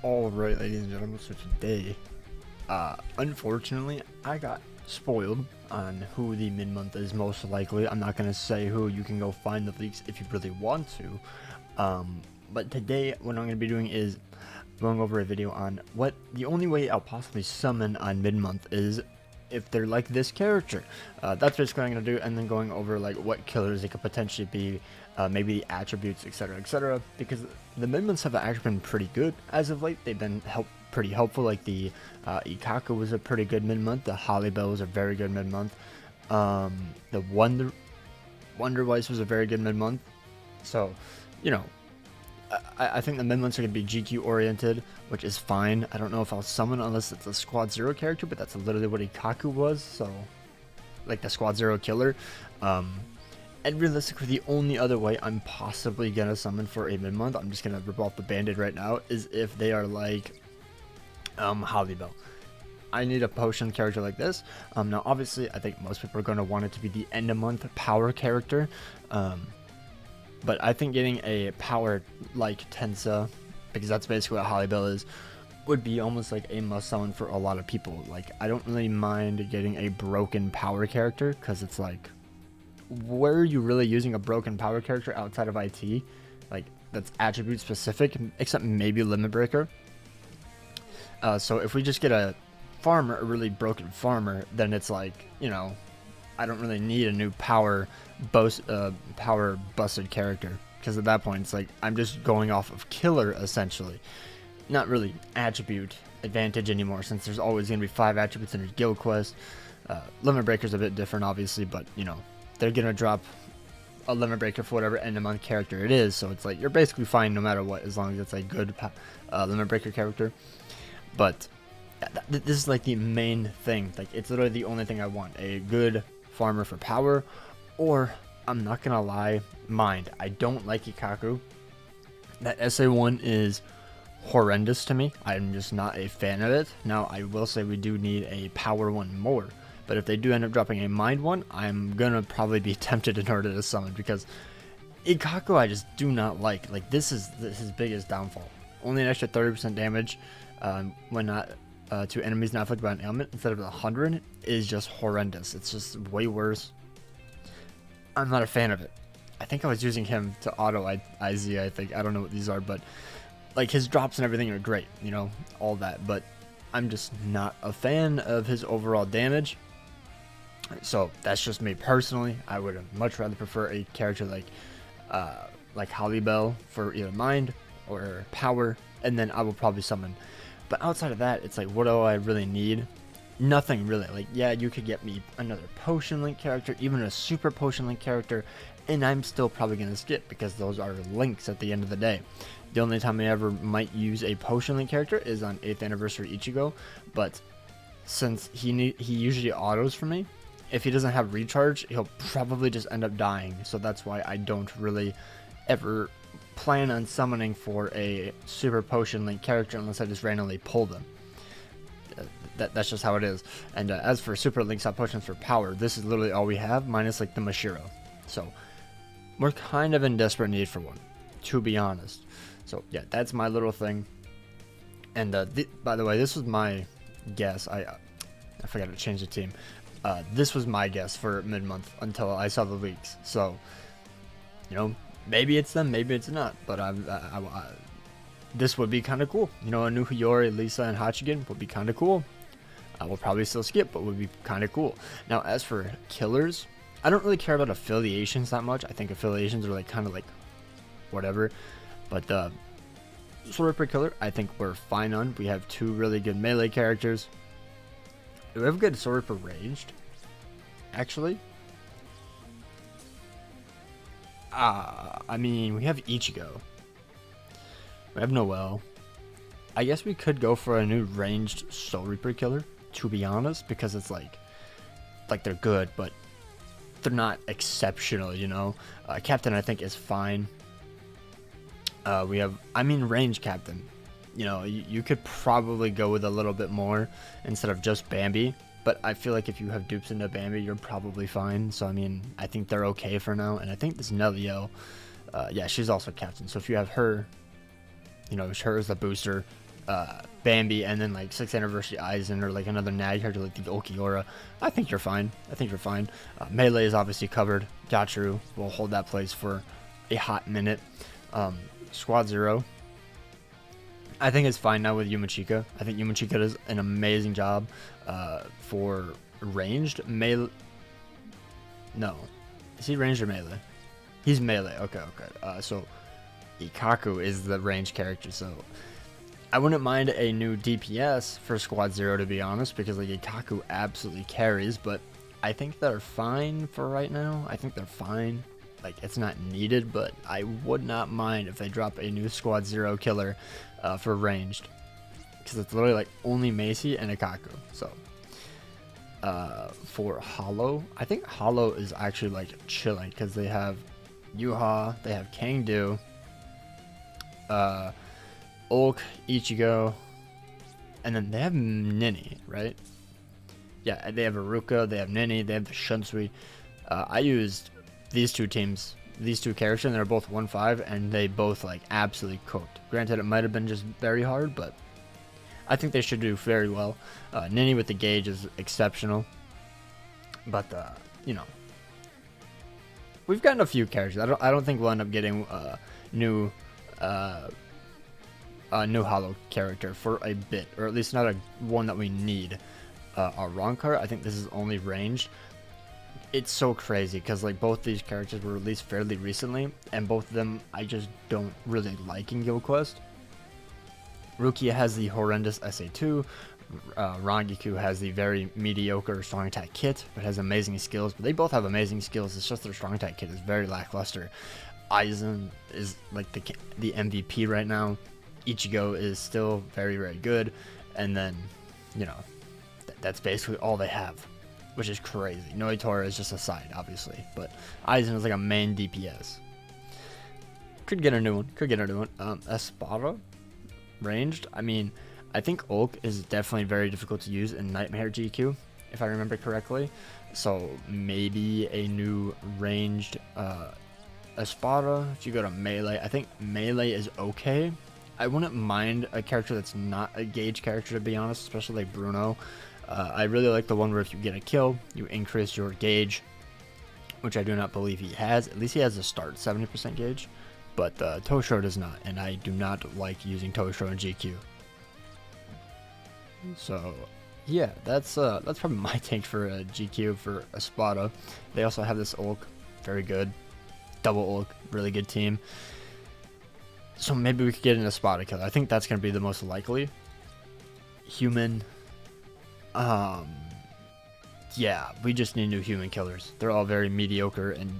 Alright, ladies and gentlemen, so today, unfortunately, I got spoiled on who the mid-month is most likely. I'm not going to say who. You can go find the leaks if you really want to. But today, what I'm going to be doing is going over a video on what the only way I'll possibly summon on mid-month is if they're like this character. That's basically what I'm going to do, and then going over like what killers it could potentially be, maybe the attributes, etc., because the mid-months have actually been pretty good as of late. They've been pretty helpful. Like the Ikaku was a pretty good mid-month, the Holly Bell was a very good mid-month, the Wonder Weiss was a very good mid-month. So, you know, I think the mid-months are going to be GQ oriented, which is fine. I don't know if I'll summon unless it's a Squad Zero character, but that's literally what Ikaku was, so like the Squad Zero killer. And realistically, the only other way I'm possibly going to summon for a mid-month, I'm just going to rip off the band-aid right now, is if they are like Holly Bell. I need a potion character like this. Now, obviously, I think most people are going to want it to be the end-of-month power character. But I think getting a power like Tensa, because that's basically what Holly Bell is, would be almost like a must summon for a lot of people. Like, I don't really mind getting a broken power character, because it's like, where are you really using a broken power character outside of IT? Like, that's attribute specific, except maybe Limit Breaker. So if we just get a farmer, a really broken farmer, then it's like, you know, I don't really need a new power busted character, because at that point it's like I'm just going off of killer essentially, not really attribute advantage anymore, since there's always going to be 5 attributes in a guild quest. Limit Breaker's a bit different obviously, but you know, they're gonna drop a Limit Breaker for whatever end of month character it is, so it's like you're basically fine no matter what, as long as it's a good Limit Breaker character. But this is like the main thing. Like, it's literally the only thing I want, a good farmer for power. Or, I'm not gonna lie, mind, I don't like Ikaku. That SA1 is horrendous to me. I'm just not a fan of it. Now, I will say we do need a power one more, but if they do end up dropping a mind one, I'm gonna probably be tempted in order to summon, because Ikaku I just do not like. Like, this is his biggest downfall. Only an extra 30% damage when not to enemies not afflicted by an ailment instead of 100 is just horrendous. It's just way worse. I'm not a fan of it. I think I was using him to auto IZ, I think. I don't know what these are, but like his drops and everything are great, you know, all that, but I'm just not a fan of his overall damage. So that's just me personally. I would much rather prefer a character like Holly Bell for either mind or power, and then I will probably summon. But outside of that, it's like, what do I really need? Nothing really. Like, yeah, you could get me another potion link character, even a super potion link character, and I'm still probably going to skip, because those are links at the end of the day. The only time I ever might use a potion link character is on 8th anniversary Ichigo, but since he usually autos for me, if he doesn't have recharge, he'll probably just end up dying. So that's why I don't really ever plan on summoning for a super potion link character unless I just randomly pull them. That's just how it is. And as for super links out potions for power, this is literally all we have, minus like the Mashiro. So we're kind of in desperate need for one, to be honest. So yeah, that's my little thing. And by the way, this was my guess. I forgot to change the team. This was my guess for mid-month until I saw the leaks. So, you know, maybe it's them, maybe it's not. But this would be kind of cool. You know, a new Hiyori, Lisa, and Hachigen would be kind of cool. I will probably still skip, but would be kind of cool. Now, as for killers, I don't really care about affiliations that much. I think affiliations are like kind of like whatever. But Soul Reaper killer, I think we're fine on. We have 2 really good melee characters. Do we have a good Soul Reaper ranged? Actually, I mean, we have Ichigo. We have Noelle. I guess we could go for a new ranged Soul Reaper killer, to be honest, because it's like they're good, but they're not exceptional, you know. Captain, I think, is fine. We have, I mean, range Captain. You know, you could probably go with a little bit more instead of just Bambi, but I feel like if you have dupes into Bambi, you're probably fine. So, I mean, I think they're okay for now, and I think this Nelio, yeah, she's also Captain. So if you have her, you know, her as the booster, Bambi and then like 6th anniversary Aizen or like another nag character like the Ulquiorra, I think you're fine. Melee is obviously covered. Dachiru will hold that place for a hot minute. Squad Zero, I think it's fine now with Yumachika. I think Yumachika does an amazing job for ranged melee. No, is he ranged or melee? He's melee. Okay. So Ikaku is the ranged character. So I wouldn't mind a new DPS for Squad Zero, to be honest, because like Ikaku absolutely carries. But I think they're fine for right now. I think they're fine. Like, it's not needed, but I would not mind if they drop a new Squad Zero killer for ranged, because it's literally like only Macy and Ikaku. So for Hollow, I think Hollow is actually like chilling because they have Yuha, they have Kangdu, Ulk, Ichigo, and then they have Nini, right? Yeah, they have Aruka, they have Nini, they have the Shunsui. I used these two teams, these two characters, and they're both 1-5, and they both like absolutely cooked. Granted, it might have been just very hard, but I think they should do very well. Nini with the gauge is exceptional, but you know, we've gotten a few characters. I don't think we'll end up getting new Hollow character for a bit, or at least not a one that we need. Our Ronkar, I think this is only ranged. It's so crazy because like both these characters were released fairly recently, and both of them I just don't really like in Guild Quest. Rukia has the horrendous SA2. Rangiku has the very mediocre strong attack kit, but has amazing skills. But they both have amazing skills. It's just their strong attack kit is very lackluster. Aizen is like the MVP right now. Ichigo is still very, very good. And then, you know, that's basically all they have, which is crazy. Noitora is just a side, obviously, but Aizen is like a main DPS. Could get a new one. Espada, ranged. I mean, I think Ulk is definitely very difficult to use in Nightmare GQ, if I remember correctly. So maybe a new ranged Espada. If you go to melee, I think melee is okay. I wouldn't mind a character that's not a gauge character, to be honest, especially like Bruno. I really like the one where if you get a kill, you increase your gauge, which I do not believe he has. At least he has a start 70% gauge, but Toshiro does not, and I do not like using Toshiro in GQ. So yeah, that's probably my take for GQ for Espada. They also have this Ulk, very good, double Ulk, really good team. So maybe we could get an Espada killer. I think that's going to be the most likely. Human. Yeah, we just need new human killers. They're all very mediocre and,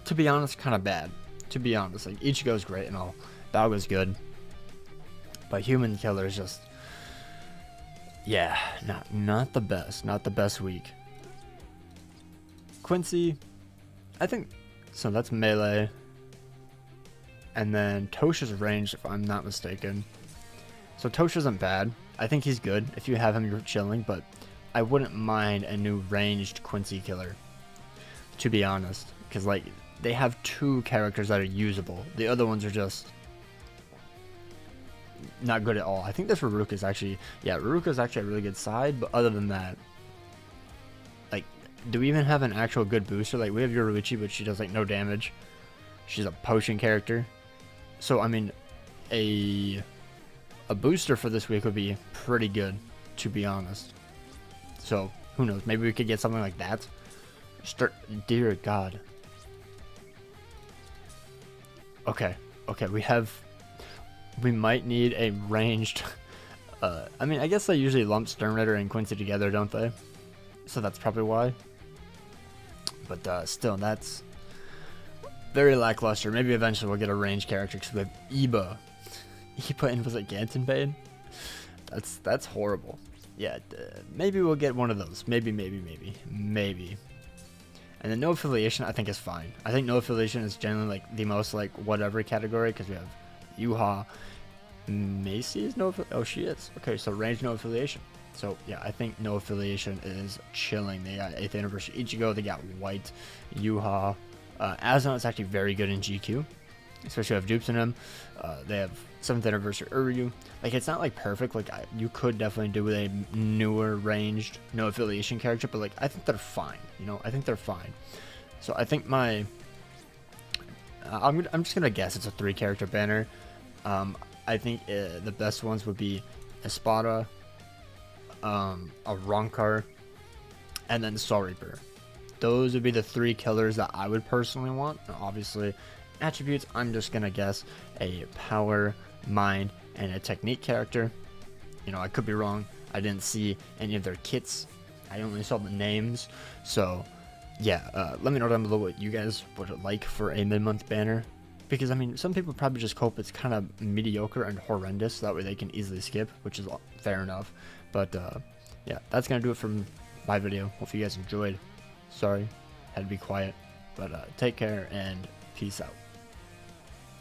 to be honest, kind of bad. To be honest, like Ichigo's great and all, Balga's good, but human killers just, yeah, not the best week. Quincy, I think so. That's melee, and then Tosha's ranged, if I'm not mistaken. So Tosha isn't bad. I think he's good. If you have him, you're chilling, but I wouldn't mind a new ranged Quincy killer, to be honest, because like they have two characters that are usable. The other ones are just not good at all. I think this Ruruka's actually, yeah, Ruruka's actually a really good side, but other than that, like, do we even have an actual good booster? Like, we have Yoruichi, but she does like no damage. She's a potion character. So I mean, a booster for this week would be pretty good, to be honest. So who knows? Maybe we could get something like that. Dear God. Okay, we might need a ranged. I mean, I guess they usually lump Stern Ritter and Quincy together, don't they? So that's probably why. But still, that's very lackluster. Maybe eventually we'll get a ranged character because we have Iba. Iba and was it Gantenbane? That's horrible. Yeah, maybe we'll get one of those. Maybe. And then no affiliation, I think, is fine. I think no affiliation is generally like the most like whatever category because we have Yuha. Macy is no. Oh, she is. Okay, so range no affiliation. So yeah, I think no affiliation is chilling. They got 8th anniversary Ichigo. They got White, Yuha. Azon is actually very good in GQ, especially if dupes in him. They have 7th anniversary Uryu. Like, it's not like perfect. Like, you could definitely do with a newer ranged, no affiliation character, but like, I think they're fine. You know, I think they're fine. So I think my, I'm just gonna guess it's a 3-character banner. I think the best ones would be Espada, a Ronkar, and then Soul Reaper. Those would be the 3 killers that I would personally want. Now, obviously, attributes, I'm just gonna guess a power, mind, and a technique character. You know, I could be wrong. I didn't see any of their kits. I only saw the names. So yeah, let me know down below what you guys would like for a mid-month banner, because I mean, some people probably just hope it's kind of mediocre and horrendous, so that way they can easily skip, which is fair enough. But yeah, that's gonna do it for my video. Hope you guys enjoyed. Sorry, had to be quiet, but take care and peace out.